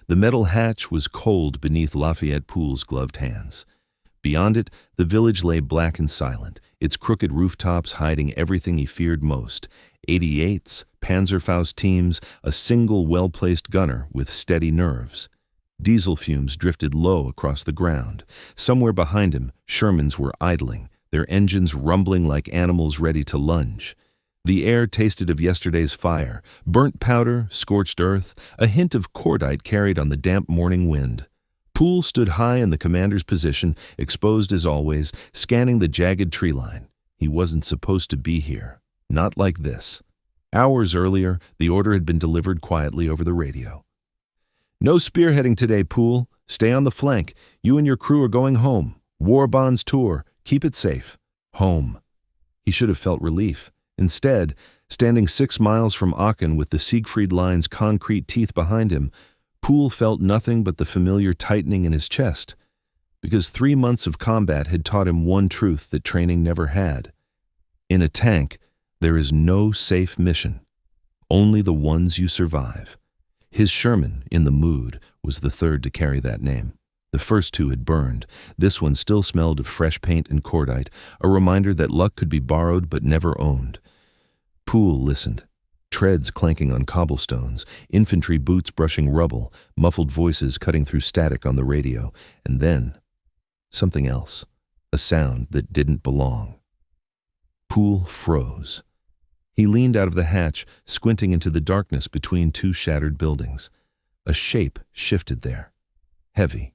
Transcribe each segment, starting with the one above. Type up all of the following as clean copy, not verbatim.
The metal hatch was cold beneath Lafayette Pool's gloved hands. Beyond it, the village lay black and silent, its crooked rooftops hiding everything he feared most: 88s, Panzerfaust teams, a single well-placed gunner with steady nerves. Diesel fumes drifted low across the ground. Somewhere behind him, Shermans were idling, their engines rumbling like animals ready to lunge. The air tasted of yesterday's fire, burnt powder, scorched earth, a hint of cordite carried on the damp morning wind. Pool stood high in the commander's position, exposed as always, scanning the jagged tree line. He wasn't supposed to be here. Not like this. Hours earlier, the order had been delivered quietly over the radio. "No spearheading today, Pool. Stay on the flank. You and your crew are going home. War bonds tour. Keep it safe." Home. He should have felt relief. Instead, standing 6 miles from Aachen with the Siegfried Line's concrete teeth behind him, Pool felt nothing but the familiar tightening in his chest, because 3 months of combat had taught him one truth that training never had. In a tank, there is no safe mission, only the ones you survive. His Sherman, in the mood, was the third to carry that name. The first 2 had burned. This one still smelled of fresh paint and cordite, a reminder that luck could be borrowed but never owned. Pool listened. Treads clanking on cobblestones, infantry boots brushing rubble, muffled voices cutting through static on the radio, and then something else, a sound that didn't belong. Pool froze. He leaned out of the hatch, squinting into the darkness between 2 shattered buildings. A shape shifted there. Heavy,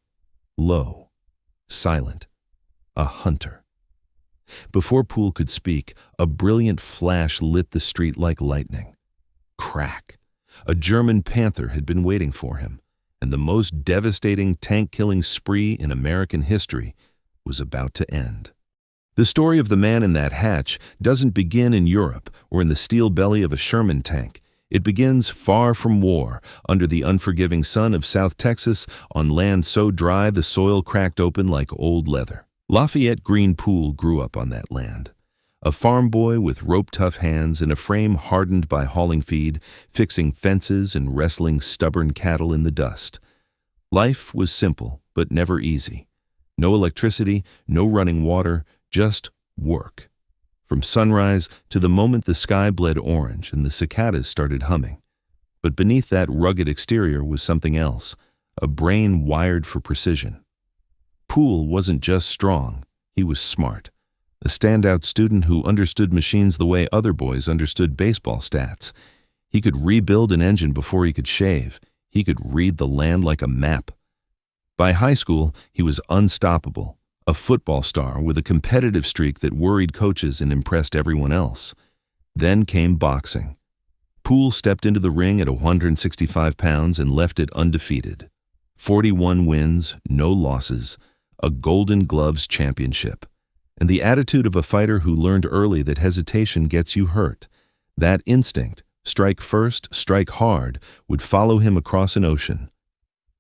low, silent. A hunter. Before Pool could speak, a brilliant flash lit the street like lightning. Crack. A German Panther had been waiting for him, and the most devastating tank-killing spree in American history was about to end. The story of the man in that hatch doesn't begin in Europe or in the steel belly of a Sherman tank. It begins far from war, under the unforgiving sun of South Texas, on land so dry the soil cracked open like old leather. Lafayette Green Pool grew up on that land. A farm boy with rope-tough hands and a frame hardened by hauling feed, fixing fences and wrestling stubborn cattle in the dust. Life was simple, but never easy. No electricity, no running water, just work. From sunrise to the moment the sky bled orange and the cicadas started humming. But beneath that rugged exterior was something else, a brain wired for precision. Pool wasn't just strong, he was smart. A standout student who understood machines the way other boys understood baseball stats. He could rebuild an engine before he could shave. He could read the land like a map. By high school, he was unstoppable, a football star with a competitive streak that worried coaches and impressed everyone else. Then came boxing. Pool stepped into the ring at 165 pounds and left it undefeated. 41 wins, no losses, a Golden Gloves championship. And the attitude of a fighter who learned early that hesitation gets you hurt. That instinct, strike first, strike hard, would follow him across an ocean.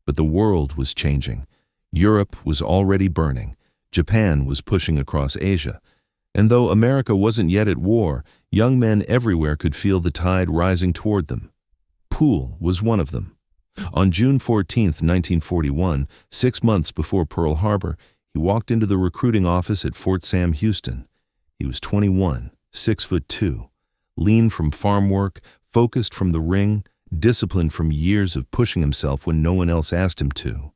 But the world was changing. Europe was already burning. Japan was pushing across Asia. And though America wasn't yet at war, young men everywhere could feel the tide rising toward them. Pool was one of them. On June 14, 1941, 6 months before Pearl Harbor, he walked into the recruiting office at Fort Sam Houston. He was 21, 6'2", lean from farm work, focused from the ring, disciplined from years of pushing himself when no one else asked him to.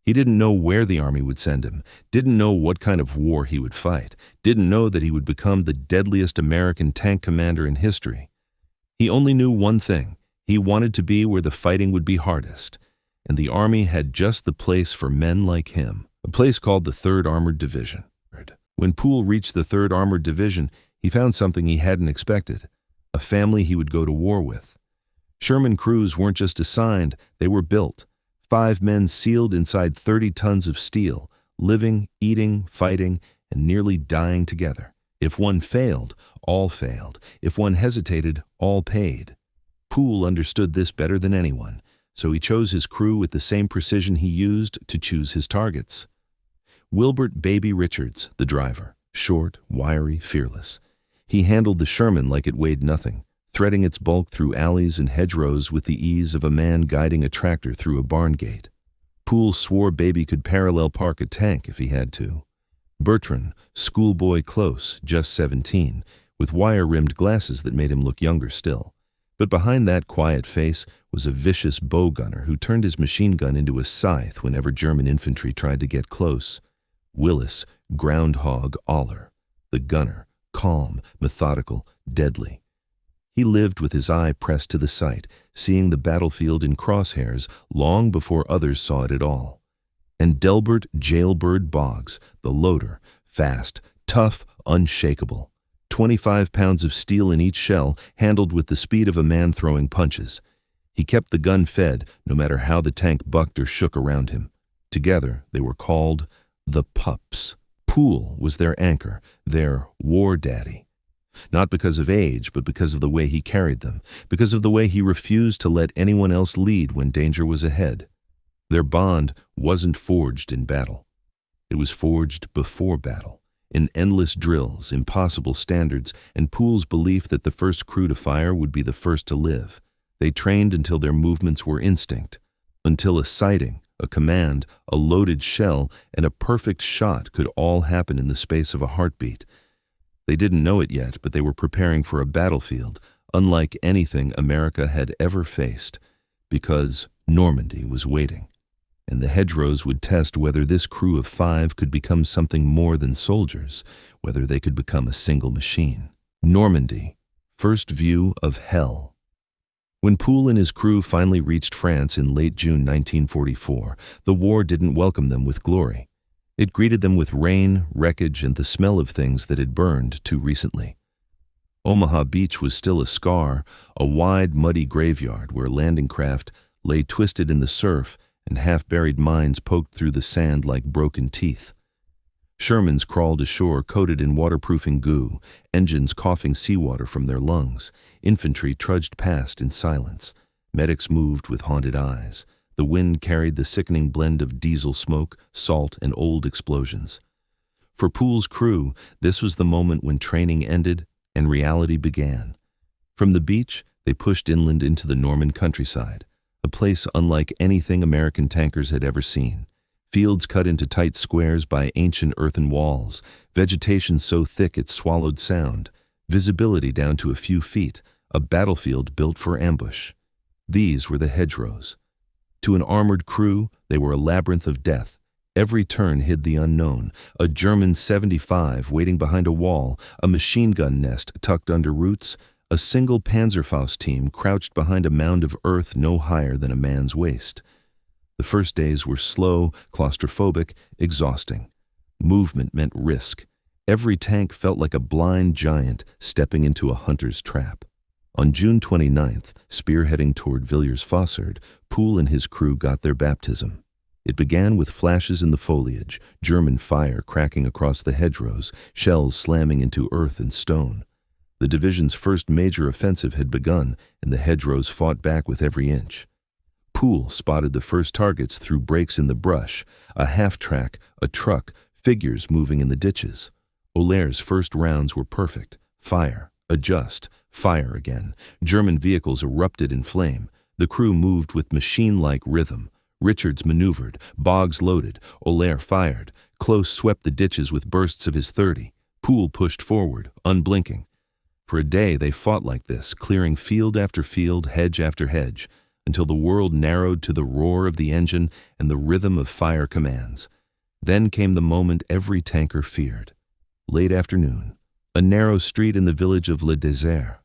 He didn't know where the Army would send him, didn't know what kind of war he would fight, didn't know that he would become the deadliest American tank commander in history. He only knew one thing: he wanted to be where the fighting would be hardest, and the Army had just the place for men like him, a place called the 3rd Armored Division. When Pool reached the 3rd Armored Division, he found something he hadn't expected: a family he would go to war with. Sherman crews weren't just assigned, they were built. 5 men sealed inside 30 tons of steel, living, eating, fighting, and nearly dying together. If one failed, all failed. If one hesitated, all paid. Pool understood this better than anyone, so he chose his crew with the same precision he used to choose his targets. Wilbert "Baby" Richards, the driver, short, wiry, fearless. He handled the Sherman like it weighed nothing, threading its bulk through alleys and hedgerows with the ease of a man guiding a tractor through a barn gate. Poole swore Baby could parallel park a tank if he had to. Bertrand, schoolboy close, just 17, with wire-rimmed glasses that made him look younger still. But behind that quiet face was a vicious bow gunner who turned his machine gun into a scythe whenever German infantry tried to get close. Willis, Groundhog Aller, the gunner, calm, methodical, deadly. He lived with his eye pressed to the sight, seeing the battlefield in crosshairs long before others saw it at all. And Delbert Jailbird Boggs, the loader, fast, tough, unshakable. 25 pounds of steel in each shell, handled with the speed of a man throwing punches. He kept the gun fed, no matter how the tank bucked or shook around him. Together, they were called the Pups. Poole was their anchor, their war daddy. Not because of age, but because of the way he carried them, because of the way he refused to let anyone else lead when danger was ahead. Their bond wasn't forged in battle. It was forged before battle, in endless drills, impossible standards, and Poole's belief that the first crew to fire would be the first to live. They trained until their movements were instinct, until a sighting, a command, a loaded shell, and a perfect shot could all happen in the space of a heartbeat. They didn't know it yet, but they were preparing for a battlefield, unlike anything America had ever faced, because Normandy was waiting. And the hedgerows would test whether this crew of 5 could become something more than soldiers, whether they could become a single machine. Normandy, first view of hell. When Poole and his crew finally reached France in late June 1944, the war didn't welcome them with glory. It greeted them with rain, wreckage, and the smell of things that had burned too recently. Omaha Beach was still a scar, a wide, muddy graveyard where landing craft lay twisted in the surf and half-buried mines poked through the sand like broken teeth. Shermans crawled ashore coated in waterproofing goo, engines coughing seawater from their lungs. Infantry trudged past in silence. Medics moved with haunted eyes. The wind carried the sickening blend of diesel smoke, salt, and old explosions. For Poole's crew, this was the moment when training ended and reality began. From the beach, they pushed inland into the Norman countryside, a place unlike anything American tankers had ever seen. Fields cut into tight squares by ancient earthen walls, vegetation so thick it swallowed sound, visibility down to a few feet, a battlefield built for ambush. These were the hedgerows. To an armored crew, they were a labyrinth of death. Every turn hid the unknown, a German 75 waiting behind a wall, a machine gun nest tucked under roots, a single Panzerfaust team crouched behind a mound of earth no higher than a man's waist. The first days were slow, claustrophobic, exhausting. Movement meant risk. Every tank felt like a blind giant stepping into a hunter's trap. On June 29th, spearheading toward Villers-Fossard, Poole and his crew got their baptism. It began with flashes in the foliage, German fire cracking across the hedgerows, shells slamming into earth and stone. The division's first major offensive had begun, and the hedgerows fought back with every inch. Poole spotted the first targets through breaks in the brush, a half-track, a truck, figures moving in the ditches. Olaire's first rounds were perfect. Fire, adjust, fire again. German vehicles erupted in flame. The crew moved with machine-like rhythm. Richards maneuvered, Boggs loaded, Olaire fired. Close swept the ditches with bursts of his .30. Poole pushed forward, unblinking. For a day they fought like this, clearing field after field, hedge after hedge, until the world narrowed to the roar of the engine and the rhythm of fire commands. Then came the moment every tanker feared. Late afternoon, a narrow street in the village of Le Désert.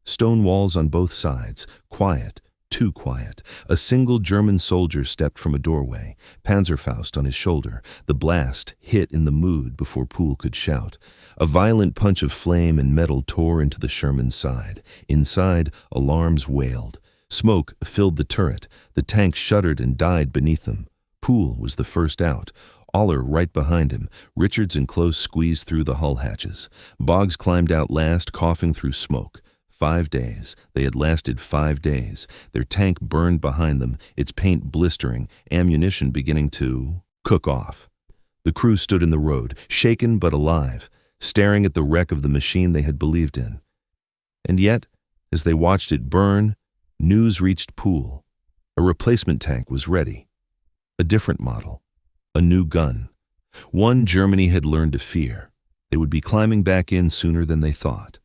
Stone walls on both sides, quiet, too quiet. A single German soldier stepped from a doorway, Panzerfaust on his shoulder. The blast hit in the mood before Poole could shout. A violent punch of flame and metal tore into the Sherman's side. Inside, alarms wailed. Smoke filled the turret. The tank shuddered and died beneath them. Poole was the first out. Aller right behind him. Richards in close squeeze through the hull hatches. Boggs climbed out last, coughing through smoke. 5 days. They had lasted 5 days. Their tank burned behind them, its paint blistering, ammunition beginning to cook off. The crew stood in the road, shaken but alive, staring at the wreck of the machine they had believed in. And yet, As they watched it burn, news reached Pool. A replacement tank was ready. A different model. A new gun. One Germany had learned to fear. They would be climbing back in sooner than they thought.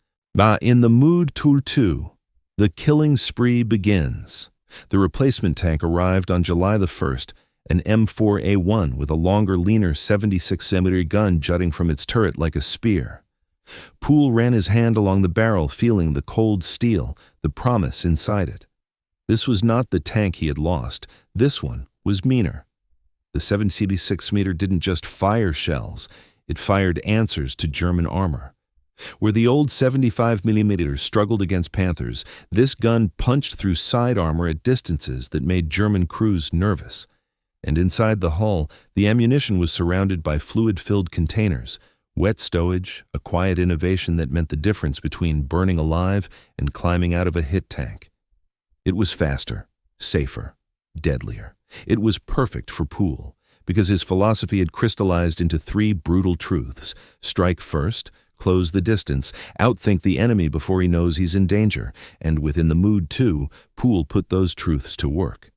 In the mood tool 2, the killing spree begins. The replacement tank arrived on July the 1st, an M4A1 with a longer, leaner 76mm gun jutting from its turret like a spear. Pool ran his hand along the barrel, feeling the cold steel, the promise inside it. This was not the tank he had lost. This one was meaner. The 76mm didn't just fire shells, it fired answers to German armor. Where the old 75mm struggled against Panthers, this gun punched through side armor at distances that made German crews nervous. And inside the hull, the ammunition was surrounded by fluid-filled containers, wet stowage, a quiet innovation that meant the difference between burning alive and climbing out of a hit tank. It was faster, safer, deadlier. It was perfect for Pool, because his philosophy had crystallized into 3 brutal truths: strike first, close the distance, outthink the enemy before he knows he's in danger, and within the mood too, Pool put those truths to work.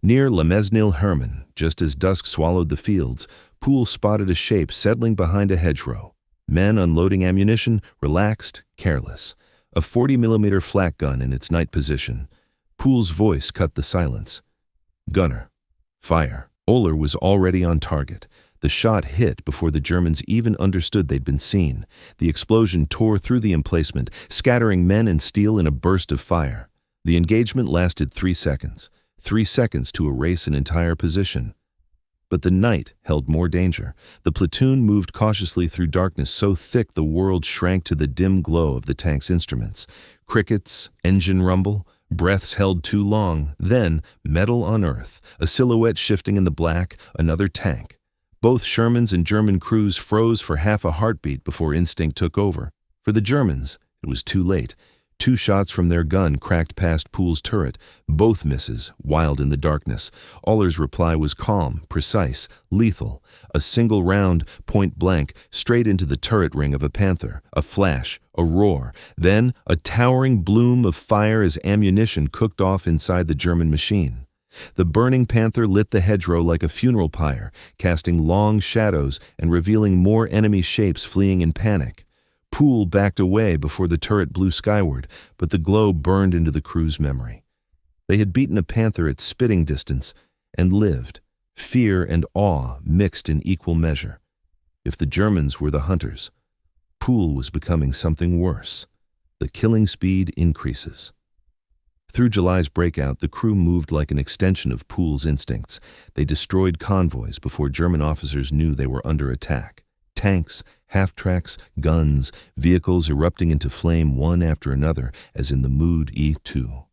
Near Le Mesnil-Herman, just as dusk swallowed the fields, Pool spotted a shape settling behind a hedgerow. Men unloading ammunition, relaxed, careless. A 40mm flak gun in its night position. Pool's voice cut the silence. "Gunner, fire." Oehler was already on target. The shot hit before the Germans even understood they'd been seen. The explosion tore through the emplacement, scattering men and steel in a burst of fire. The engagement lasted 3 seconds. 3 seconds to erase an entire position. But the night held more danger. The platoon moved cautiously through darkness so thick the world shrank to the dim glow of the tank's instruments. Crickets, engine rumble, breaths held too long, then metal on earth, a silhouette shifting in the black, another tank. Both Shermans and German crews froze for half a heartbeat before instinct took over. For the Germans, it was too late. 2 shots from their gun cracked past Pool's turret, both misses, wild in the darkness. Oehler's reply was calm, precise, lethal. A single round, point blank, straight into the turret ring of a Panther. A flash, a roar, then a towering bloom of fire as ammunition cooked off inside the German machine. The burning Panther lit the hedgerow like a funeral pyre, casting long shadows and revealing more enemy shapes fleeing in panic. Pool backed away before the turret blew skyward, but the glow burned into the crew's memory. They had beaten a Panther at spitting distance and lived. Fear and awe mixed in equal measure. If the Germans were the hunters, Pool was becoming something worse. The killing speed increases. Through July's breakout, the crew moved like an extension of Pool's instincts. They destroyed convoys before German officers knew they were under attack. Tanks, half-tracks, guns, vehicles erupting into flame one after another, as in the mood E2.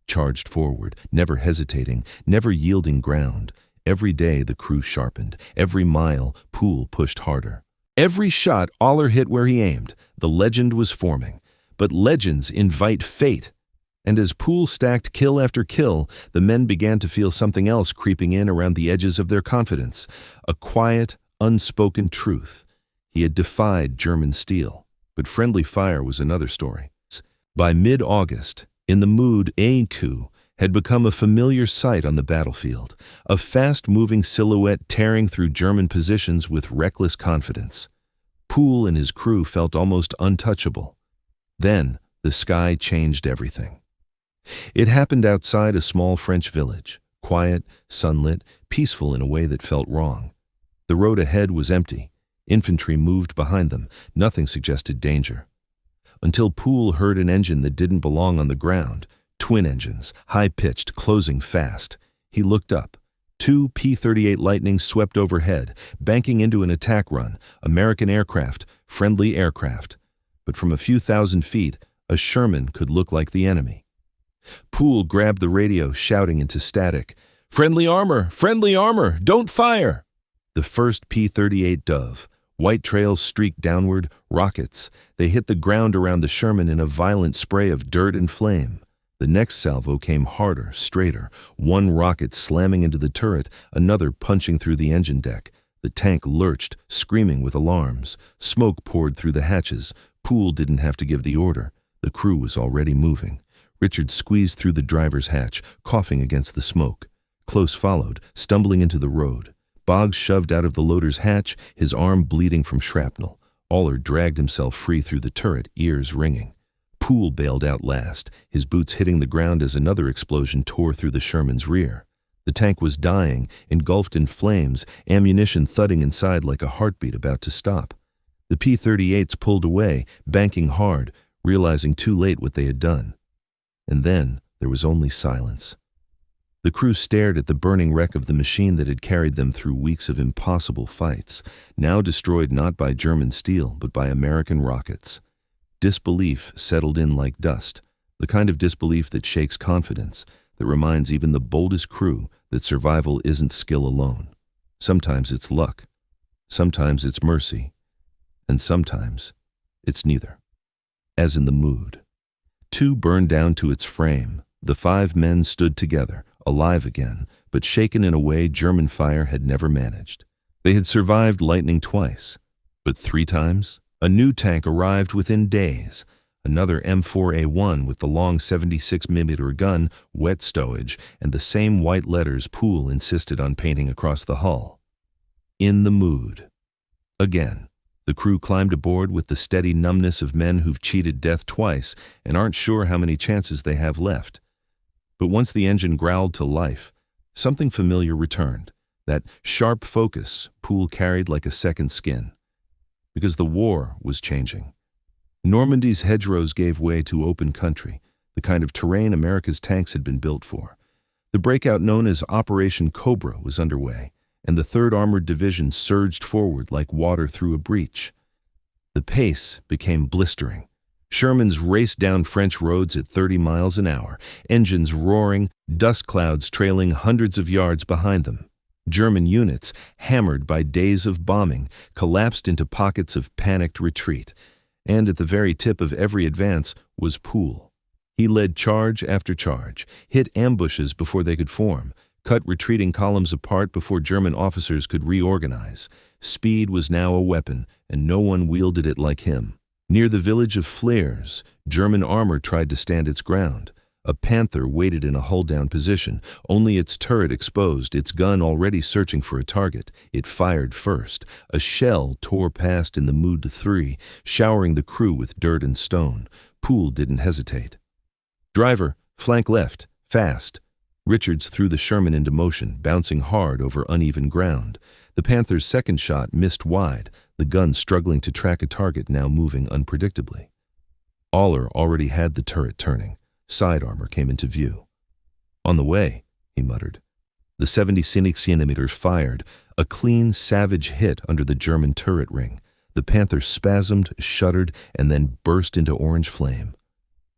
Charged forward, never hesitating, never yielding ground. Every day the crew sharpened. Every mile, Pool pushed harder. Every shot, Oehler hit where he aimed. The legend was forming. But legends invite fate. And as Pool stacked kill after kill, the men began to feel something else creeping in around the edges of their confidence. A quiet, unspoken truth. He had defied German steel, but friendly fire was another story. By mid-August, in the mood A2 had become a familiar sight on the battlefield, a fast-moving silhouette tearing through German positions with reckless confidence. Pool and his crew felt almost untouchable. Then, the sky changed everything. It happened outside a small French village, quiet, sunlit, peaceful in a way that felt wrong. The road ahead was empty. Infantry moved behind them. Nothing suggested danger. Until Pool heard an engine that didn't belong on the ground. Twin engines, high-pitched, closing fast. He looked up. 2 P-38 Lightnings swept overhead, banking into an attack run. American aircraft, friendly aircraft. But from a few thousand feet, a Sherman could look like the enemy. Pool grabbed the radio, shouting into static, friendly armor, don't fire!" The first P-38 Dove. White trails streaked downward, rockets. They hit the ground around the Sherman in a violent spray of dirt and flame. The next salvo came harder, straighter, one rocket slamming into the turret, another punching through the engine deck. The tank lurched, screaming with alarms. Smoke poured through the hatches. Pool didn't have to give the order. The crew was already moving. Richard squeezed through the driver's hatch, coughing against the smoke. Close followed, stumbling into the road. Boggs shoved out of the loader's hatch, his arm bleeding from shrapnel. Aller dragged himself free through the turret, ears ringing. Pool bailed out last, his boots hitting the ground as another explosion tore through the Sherman's rear. The tank was dying, engulfed in flames, ammunition thudding inside like a heartbeat about to stop. The P-38s pulled away, banking hard, realizing too late what they had done. And then there was only silence. The crew stared at the burning wreck of the machine that had carried them through weeks of impossible fights, now destroyed not by German steel but by American rockets. Disbelief settled in like dust, the kind of disbelief that shakes confidence, that reminds even the boldest crew that survival isn't skill alone. Sometimes it's luck, sometimes it's mercy, and sometimes it's neither. As in the mood. 2 burned down to its frame. The 5 men stood together, alive again, but shaken in a way German fire had never managed. They had survived lightning twice, but 3 times? A new tank arrived within days. Another M4A1 with the long 76mm gun, wet stowage, and the same white letters Pool insisted on painting across the hull. In the mood. Again, the crew climbed aboard with the steady numbness of men who've cheated death twice and aren't sure how many chances they have left. But once the engine growled to life, something familiar returned, that sharp focus Pool carried like a second skin. Because the war was changing. Normandy's hedgerows gave way to open country, the kind of terrain America's tanks had been built for. The breakout known as Operation Cobra was underway, and the 3rd Armored Division surged forward like water through a breach. The pace became blistering. Shermans raced down French roads at 30 miles an hour, engines roaring, dust clouds trailing hundreds of yards behind them. German units, hammered by days of bombing, collapsed into pockets of panicked retreat. And at the very tip of every advance was Pool. He led charge after charge, hit ambushes before they could form, cut retreating columns apart before German officers could reorganize. Speed was now a weapon, and no one wielded it like him. Near the village of Flers, German armor tried to stand its ground. A Panther waited in a hull-down position, only its turret exposed, its gun already searching for a target. It fired first. A shell tore past in the Mood 3, showering the crew with dirt and stone. Pool didn't hesitate. "Driver, flank left, fast." Richards threw the Sherman into motion, bouncing hard over uneven ground. The Panther's second shot missed wide, the gun struggling to track a target now moving unpredictably. Aller already had the turret turning. Side armor came into view. "On the way," he muttered. The 70 fired, a clean, savage hit under the German turret ring. The Panther spasmed, shuddered, and then burst into orange flame.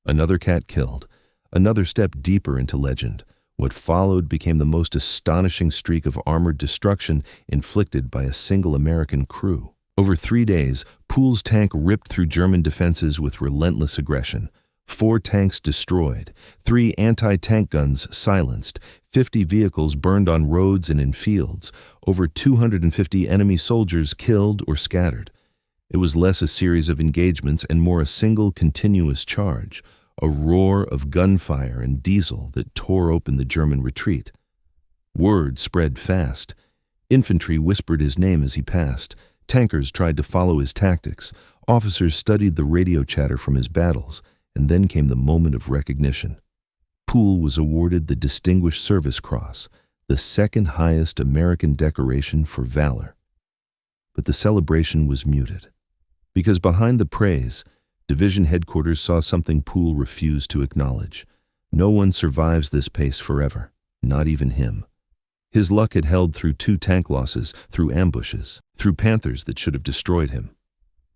Another cat killed, another step deeper into legend. What followed became the most astonishing streak of armored destruction inflicted by a single American crew. Over 3 days, Pool's tank ripped through German defenses with relentless aggression. 4 tanks destroyed, 3 anti-tank guns silenced, 50 vehicles burned on roads and in fields, over 250 enemy soldiers killed or scattered. It was less a series of engagements and more a single continuous charge, a roar of gunfire and diesel that tore open the German retreat. Word spread fast. Infantry whispered his name as he passed. Tankers tried to follow his tactics. Officers studied the radio chatter from his battles. And then came the moment of recognition. Pool was awarded the Distinguished Service Cross, the 2nd highest American decoration for valor. But the celebration was muted. Because behind the praise, division headquarters saw something Pool refused to acknowledge. No one survives this pace forever, not even him. His luck had held through 2 tank losses, through ambushes, through Panthers that should have destroyed him.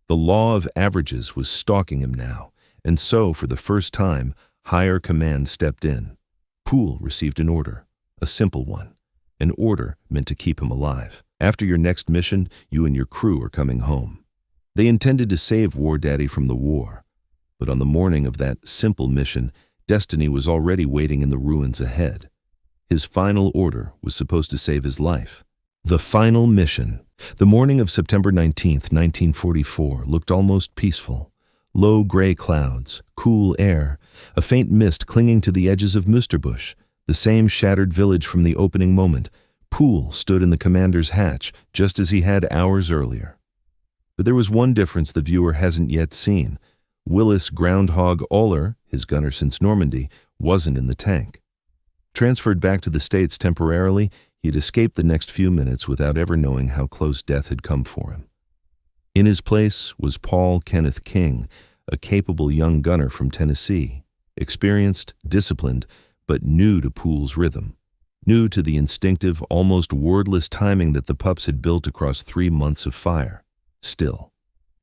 The law of averages was stalking him now. And so, for the first time, higher command stepped in. Pool received an order, a simple one. An order meant to keep him alive. After your next mission, you and your crew are coming home. They intended to save War Daddy from the war. But on the morning of that simple mission, destiny was already waiting in the ruins ahead. His final order was supposed to save his life. The final mission. The morning of September 19th, 1944, looked almost peaceful. Low gray clouds, cool air, a faint mist clinging to the edges of Musterbusch, the same shattered village from the opening moment. Pool stood in the commander's hatch, just as he had hours earlier. But there was one difference the viewer hasn't yet seen. Willis Groundhog Oller, his gunner since Normandy, wasn't in the tank. Transferred back to the States temporarily, he'd escaped the next few minutes without ever knowing how close death had come for him. In his place was Paul Kenneth King, a capable young gunner from Tennessee, experienced, disciplined, but new to Pool's rhythm, new to the instinctive, almost wordless timing that the pups had built across 3 months of fire. Still,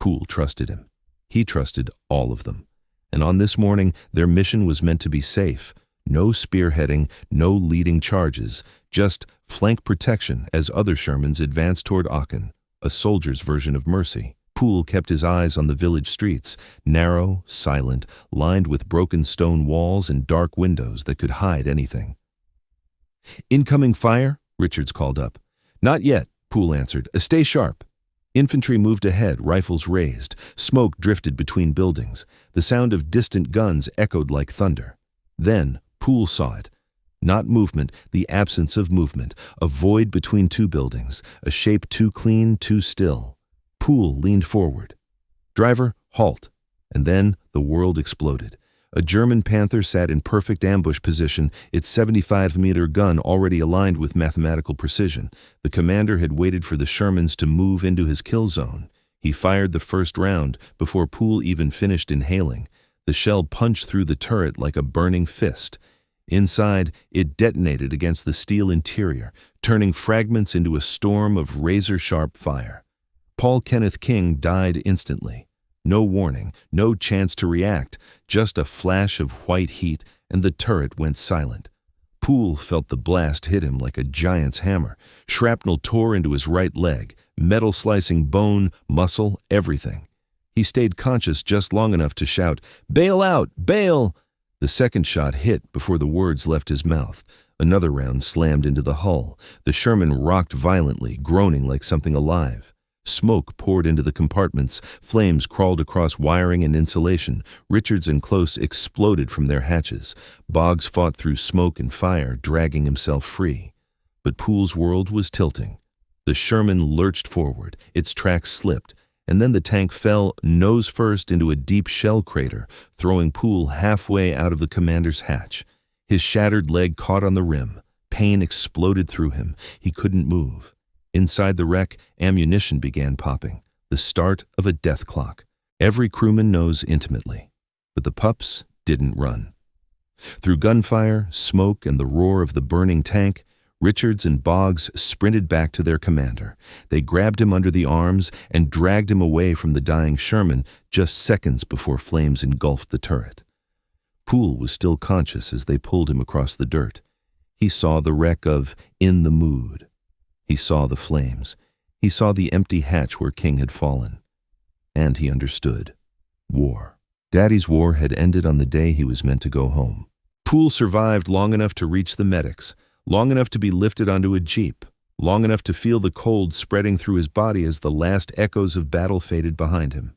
Pool trusted him. He trusted all of them. And on this morning, their mission was meant to be safe. No spearheading, no leading charges, just flank protection as other Shermans advanced toward Aachen, a soldier's version of mercy. Pool kept his eyes on the village streets, narrow, silent, lined with broken stone walls and dark windows that could hide anything. "Incoming fire?" Richards called up. "Not yet," Pool answered. "Stay sharp." Infantry moved ahead, rifles raised. Smoke drifted between buildings. The sound of distant guns echoed like thunder. Then Pool saw it. Not movement, the absence of movement. A void between two buildings, a shape too clean, too still. Pool leaned forward. "Driver, halt." And then the world exploded. A German Panther sat in perfect ambush position, its 75-meter gun already aligned with mathematical precision. The commander had waited for the Shermans to move into his kill zone. He fired the first round before Pool even finished inhaling. The shell punched through the turret like a burning fist. Inside, it detonated against the steel interior, turning fragments into a storm of razor-sharp fire. Paul Kenneth King died instantly. No warning, no chance to react, just a flash of white heat, and the turret went silent. Pool felt the blast hit him like a giant's hammer. Shrapnel tore into his right leg, metal slicing bone, muscle, everything. He stayed conscious just long enough to shout, "Bail out! Bail!" The second shot hit before the words left his mouth. Another round slammed into the hull. The Sherman rocked violently, groaning like something alive. Smoke poured into the compartments. Flames crawled across wiring and insulation. Richards and Close exploded from their hatches. Boggs fought through smoke and fire, dragging himself free. But Pool's world was tilting. The Sherman lurched forward. Its tracks slipped, and then the tank fell nose first into a deep shell crater, throwing Pool halfway out of the commander's hatch. His shattered leg caught on the rim. Pain exploded through him. He couldn't move. Inside the wreck, ammunition began popping, the start of a death clock. Every crewman knows intimately. But the pups didn't run. Through gunfire, smoke, and the roar of the burning tank, Richards and Boggs sprinted back to their commander. They grabbed him under the arms and dragged him away from the dying Sherman just seconds before flames engulfed the turret. Pool was still conscious as they pulled him across the dirt. He saw the wreck of In the Mood. He saw the flames. He saw the empty hatch where King had fallen. And he understood. War. Daddy's war had ended on the day he was meant to go home. Pool survived long enough to reach the medics, long enough to be lifted onto a jeep, long enough to feel the cold spreading through his body as the last echoes of battle faded behind him.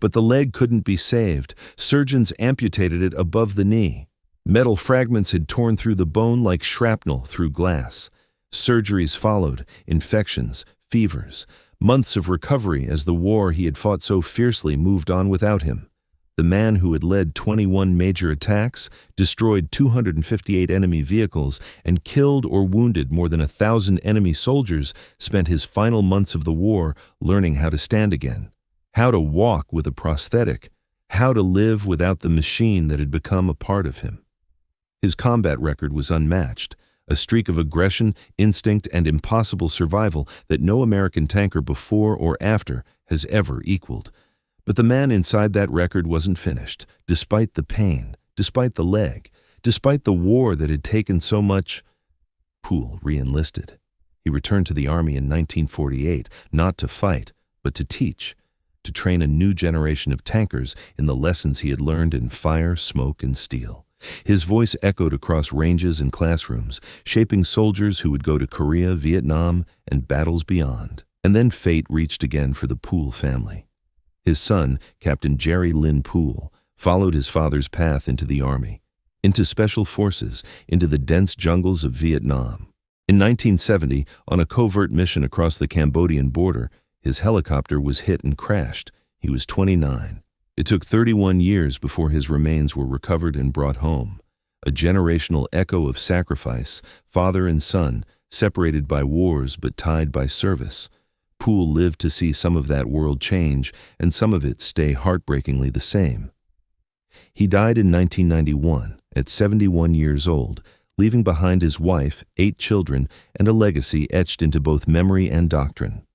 But the leg couldn't be saved. Surgeons amputated it above the knee. Metal fragments had torn through the bone like shrapnel through glass. Surgeries followed, infections, fevers, months of recovery as the war he had fought so fiercely moved on without him. The man who had led 21 major attacks, destroyed 258 enemy vehicles, and killed or wounded more than 1,000 enemy soldiers spent his final months of the war learning how to stand again, how to walk with a prosthetic, how to live without the machine that had become a part of him. His combat record was unmatched. A streak of aggression, instinct, and impossible survival that no American tanker before or after has ever equaled. But the man inside that record wasn't finished, despite the pain, despite the leg, despite the war that had taken so much. Pool re-enlisted. He returned to the Army in 1948, not to fight, but to teach, to train a new generation of tankers in the lessons he had learned in fire, smoke, and steel. His voice echoed across ranges and classrooms, shaping soldiers who would go to Korea, Vietnam, and battles beyond. And then fate reached again for the Pool family. His son, Captain Jerry Lynn Pool, followed his father's path into the Army, into Special Forces, into the dense jungles of Vietnam. In 1970, on a covert mission across the Cambodian border, his helicopter was hit and crashed. He was 29. It took 31 years before his remains were recovered and brought home. A generational echo of sacrifice, father and son, separated by wars but tied by service. Pool lived to see some of that world change and some of it stay heartbreakingly the same. He died in 1991, at 71 years old, leaving behind his wife, 8 children, and a legacy etched into both memory and doctrine.